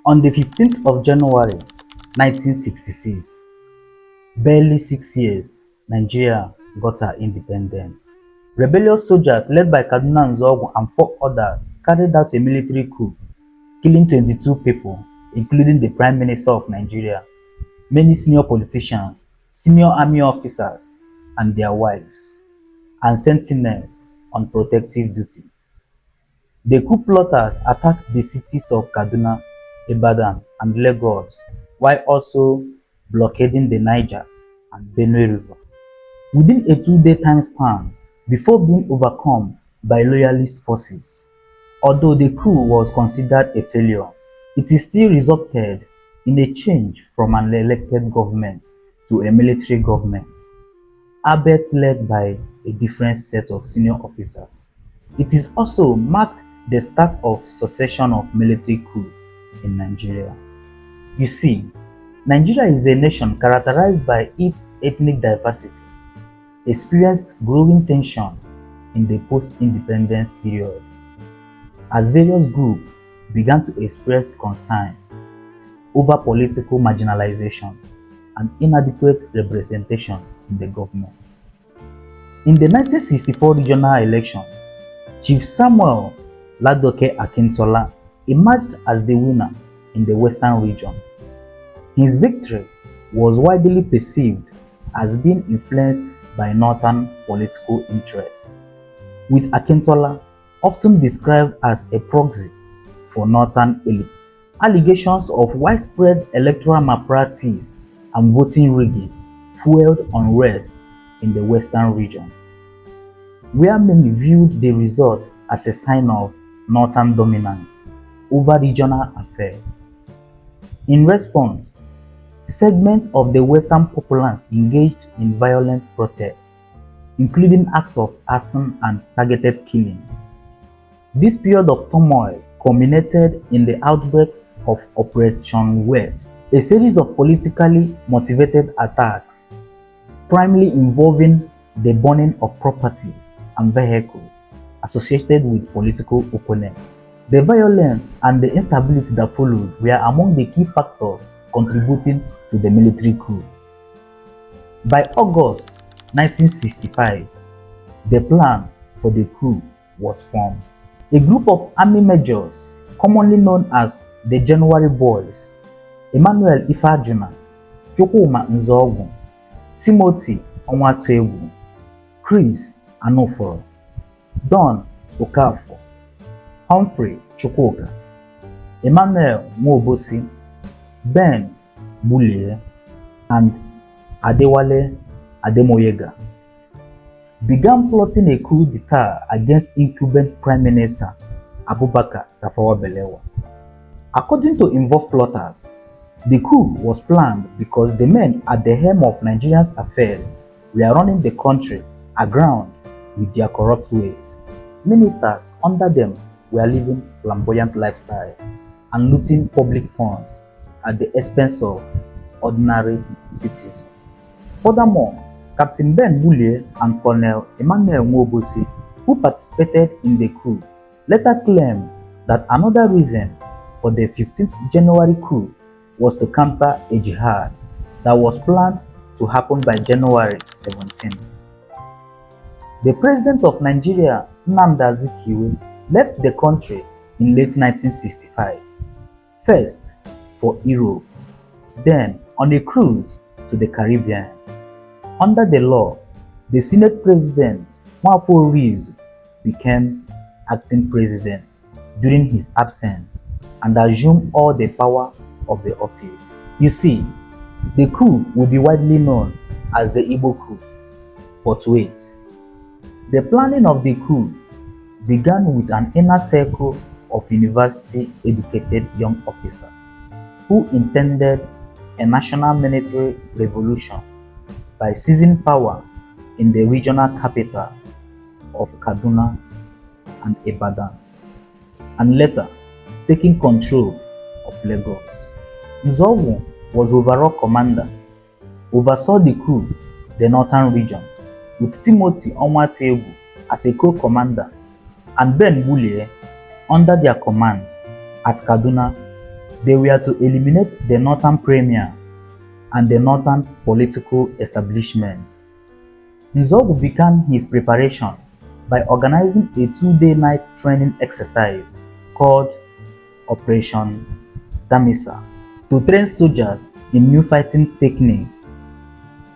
On the 15th of January 1966, barely 6 years, Nigeria got her independence. Rebellious soldiers led by Chukwuma Nzeogwu and 4 others carried out a military coup, killing 22 people, including the Prime Minister of Nigeria, many senior politicians, senior army officers, and their wives, and sentinels on protective duty. The coup plotters attacked the cities of Kaduna, Ibadan, and Lagos, while also blockading the Niger and Benue River. Within a 2-day time span, before being overcome by loyalist forces, although the coup was considered a failure, it still resulted in a change from an elected government to a military government, albeit led by a different set of senior officers. It is also marked the start of succession of military coups in Nigeria. You see, Nigeria is a nation characterized by its ethnic diversity, experienced growing tension in the post-independence period, as various groups began to express concern over political marginalization and inadequate representation in the government. In the 1964 regional election, Chief Samuel Ladoke Akintola emerged as the winner in the Western region. His victory was widely perceived as being influenced by Northern political interest, with Akintola often described as a proxy for Northern elites. Allegations of widespread electoral malpractice and voting rigging fueled unrest in the Western region, where many viewed the result as a sign of Northern dominance over regional affairs. In response, segments of the Western populace engaged in violent protests, including acts of arson and targeted killings. This period of turmoil culminated in the outbreak of Operation Wet, a series of politically motivated attacks, primarily involving the burning of properties and vehicles associated with political opponents. The violence and the instability that followed were among the key factors contributing to the military coup. By August 1965, the plan for the coup was formed. A group of army majors, commonly known as the January Boys, Emmanuel Ifeajuna, Chukwuma Nzeogwu, Timothy Onwatuegwu, Chris Anoforo, Don Okafor, Humphrey Chukwuka, Emmanuel Nwobosi, Ben Bulie, and Adewale Ademoyega began plotting a coup d'etat against incumbent Prime Minister Abubakar Tafawa Belewa. According to involved plotters, the coup was planned because the men at the helm of Nigeria's affairs were running the country aground with their corrupt ways. Ministers under them were living flamboyant lifestyles and looting public funds at the expense of ordinary citizens. Furthermore, Captain Ben Bulie and Colonel Emmanuel Nwobosi, who participated in the coup, later claimed that another reason for the 15th January coup was to counter a jihad that was planned to happen by January 17th. The president of Nigeria, Nnamdi Azikiwe, left the country in late 1965, first for Europe, then on a cruise to the Caribbean. Under the law, the Senate President, Nwafo Orizu, became acting president during his absence and assumed all the power of the office. You see, the coup will be widely known as the Igbo coup. But wait, the planning of the coup began with an inner circle of university-educated young officers who intended a national military revolution by seizing power in the regional capital of Kaduna and Ibadan, and later taking control of Lagos. Nzeogwu was overall commander, oversaw the coup, the northern region, with Timothy Onwatuegwu as a co-commander and Ben Bulie under their command at Kaduna, They were to eliminate the Northern Premier and the Northern political establishment. Nzeogwu began his preparation by organizing a 2-day night training exercise called Operation Damisa to train soldiers in new fighting techniques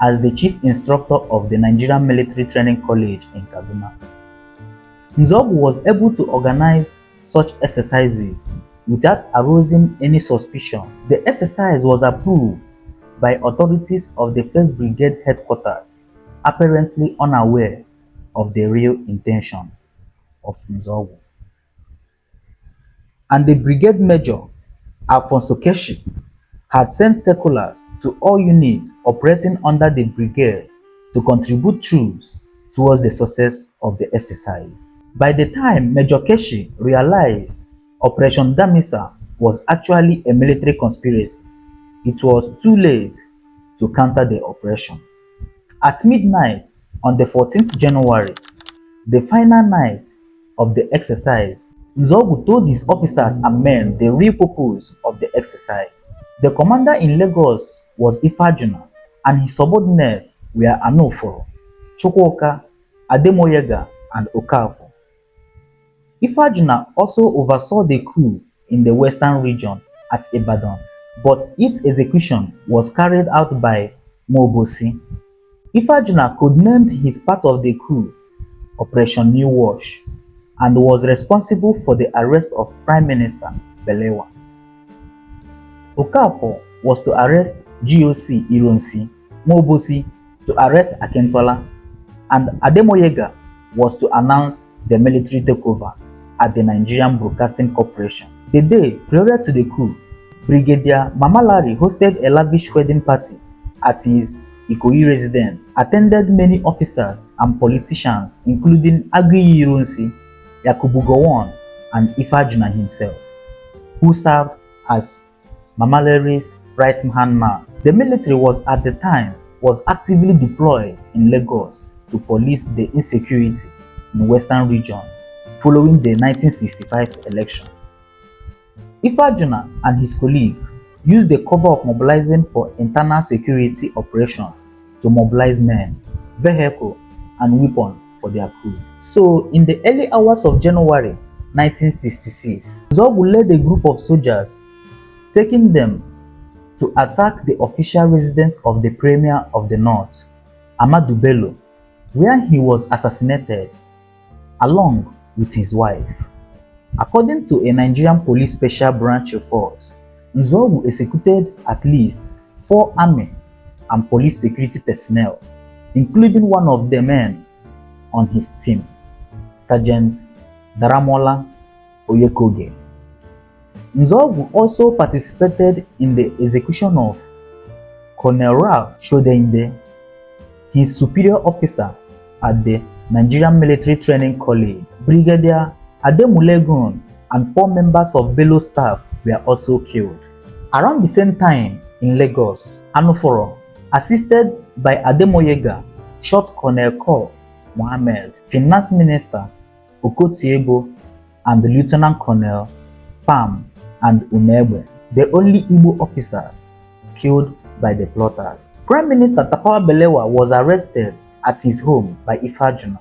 as the chief instructor of the Nigerian Military Training College in Kaduna. Nzeogwu was able to organize such exercises without arousing any suspicion. The exercise was approved by authorities of the 1st Brigade headquarters, apparently unaware of the real intention of Nzeogwu. And the brigade major, Alfonso Keshi, had sent circulars to all units operating under the brigade to contribute troops towards the success of the exercise. By the time Major Keshi realized Operation Damisa was actually a military conspiracy, it was too late to counter the operation. At midnight on the 14th January, the final night of the exercise, Nzeogwu told his officers and men the real purpose of the exercise. The commander in Lagos was Ifajuna, and his subordinates were Anoforo, Chukwuka, Ademoyega, and Okafor. Ifajuna also oversaw the coup in the western region at Ibadan, but its execution was carried out by Mobosi. Ifajuna codenamed his part of the coup Operation New Wash and was responsible for the arrest of Prime Minister Belewa. Okafor was to arrest GOC Ironsi, Mobosi to arrest Akintola, and Ademoyega was to announce the military takeover at the Nigerian Broadcasting Corporation. The day prior to the coup, Brigadier Mamalari hosted a lavish wedding party at his Ikoyi residence, attended many officers and politicians including Aguiyi Ironsi, Yakubu Gowon, and Ifajuna himself, who served as Mamalari's right-hand man. The military was at the time actively deployed in Lagos to police the insecurity in the western region following the 1965 election. Ifajuna and his colleague used the cover of mobilizing for internal security operations to mobilize men, vehicle, and weapons for their coup. So, in the early hours of January 1966, Nzeogwu led a group of soldiers, taking them to attack the official residence of the Premier of the North, Ahmadu Bello, where he was assassinated along with his wife. According to a Nigerian Police Special Branch report, Nzeogwu executed at least 4 army and police security personnel, including one of the men on his team, Sergeant Daramola Oyekoge. Nzeogwu also participated in the execution of Colonel Ralph Shodeinde, his superior officer at the Nigerian Military Training College. Brigadier Ademulegun and 4 members of Bello's staff were also killed. Around the same time in Lagos, Anoforo, assisted by Ademoyega, shot Colonel Col Mohammed, Finance Minister Okotiebo, and Lieutenant Colonel Pam and Umegbe, the only Igbo officers killed by the plotters. Prime Minister Tafawa Belewa was arrested at his home by Ifajuna.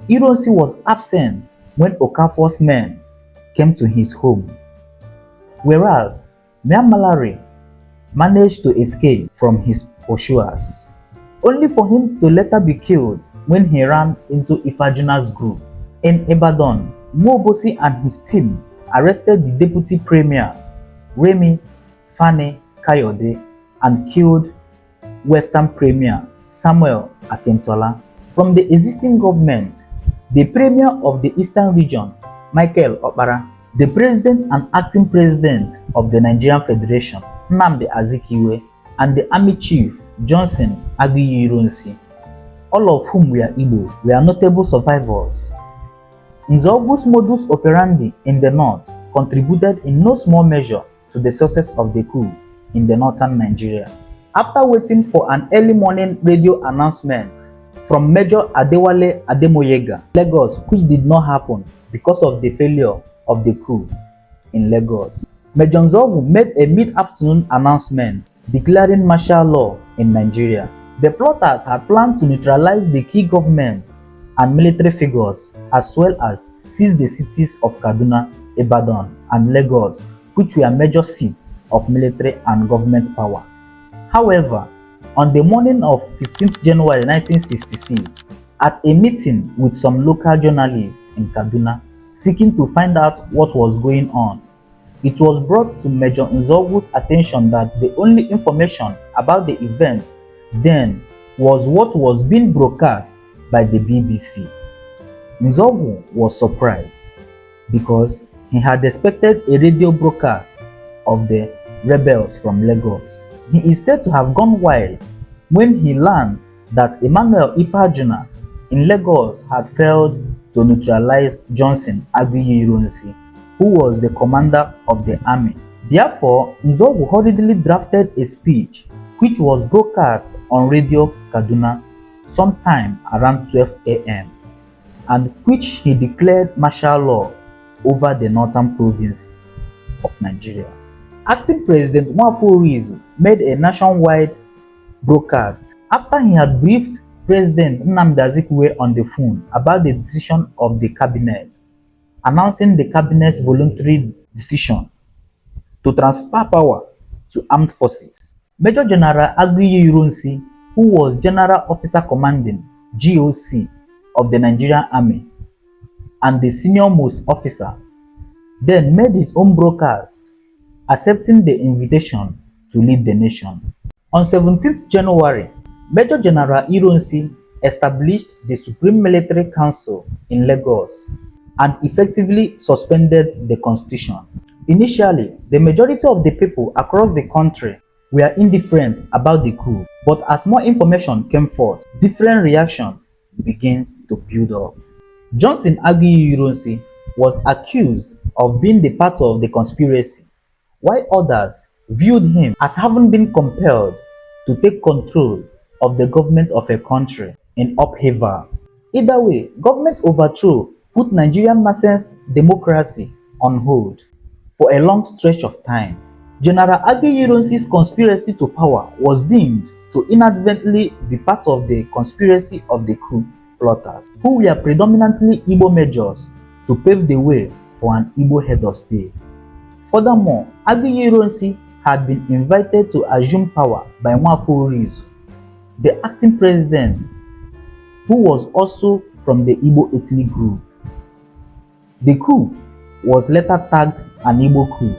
Ironsi was absent when Okafor's men came to his home, whereas Mamalari managed to escape from his pursuers, only for him to later be killed when he ran into Ifajuna's group. In Ibadan, Mobosi and his team arrested the Deputy Premier, Remi Fani Kayode, and killed Western Premier Samuel Akintola. From the existing government, the Premier of the Eastern Region, Michael Okpara, the President and Acting President of the Nigerian Federation, Nnamdi Azikiwe, and the Army Chief, Johnson Aguiyi Ironsi, all of whom were Igbos, were notable survivors. Nzeogwu's modus operandi in the north contributed in no small measure to the success of the coup in the northern Nigeria. After waiting for an early morning radio announcement from Major Adewale Ademoyega, Lagos, which did not happen because of the failure of the coup in Lagos, Major Nzeogwu made a mid-afternoon announcement declaring martial law in Nigeria. The plotters had planned to neutralize the key government and military figures, as well as seize the cities of Kaduna, Ibadan, and Lagos, which were major seats of military and government power. However, on the morning of 15th January 1966, at a meeting with some local journalists in Kaduna seeking to find out what was going on, it was brought to Major Nzeogwu's attention that the only information about the event then was what was being broadcast by the BBC. Nzeogwu was surprised because he had expected a radio broadcast of the rebels from Lagos. He is said to have gone wild when he learned that Emmanuel Ifeajuna in Lagos had failed to neutralize Johnson Aguiyi Ironsi, who was the commander of the army. Therefore, Nzeogwu hurriedly drafted a speech which was broadcast on Radio Kaduna sometime around 12 a.m. and which he declared martial law over the northern provinces of Nigeria. Acting President Nwafọ made a nationwide broadcast after he had briefed President Nnamdi Azikiwe on the phone about the decision of the cabinet, announcing the cabinet's voluntary decision to transfer power to armed forces. Major General Aguiyi Ironsi, who was General Officer Commanding GOC of the Nigerian Army and the senior-most officer, then made his own broadcast, accepting the invitation to lead the nation. On 17th January, Major General Ironsi established the Supreme Military Council in Lagos and effectively suspended the constitution. Initially, the majority of the people across the country were indifferent about the coup, but as more information came forth, different reaction begins to build up. Johnson Aguiyi Ironsi was accused of being the part of the conspiracy, while others viewed him as having been compelled to take control of the government of a country in upheaval. Either way, government overthrow put Nigerian nascent democracy on hold for a long stretch of time. General Aguiyi Ironsi's conspiracy to power was deemed to inadvertently be part of the conspiracy of the coup plotters, who were predominantly Igbo majors to pave the way for an Igbo head of state. Furthermore, Aguiyi Ironsi had been invited to assume power by Nwafọ, the acting president, who was also from the Igbo ethnic group. The coup was later tagged an Igbo coup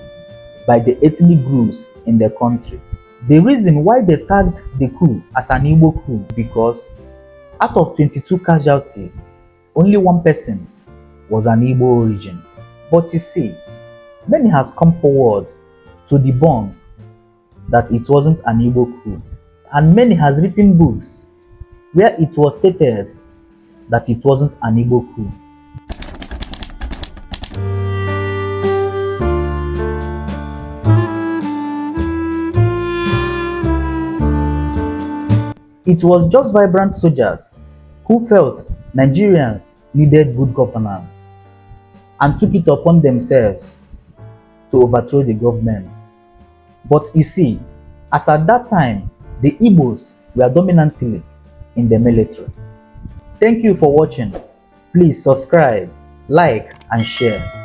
by the ethnic groups in the country. The reason why they tagged the coup as an Igbo coup because out of 22 casualties, only one person was an Igbo origin. But you see, many has come forward to debunk that it wasn't an Igbo coup, and many has written books where it was stated that it wasn't an Igbo coup. It was just vibrant soldiers who felt Nigerians needed good governance and took it upon themselves to overthrow the government. But you see, as at that time, the Igbos were dominantly in the military. Thank you for watching. Please subscribe, like, and share.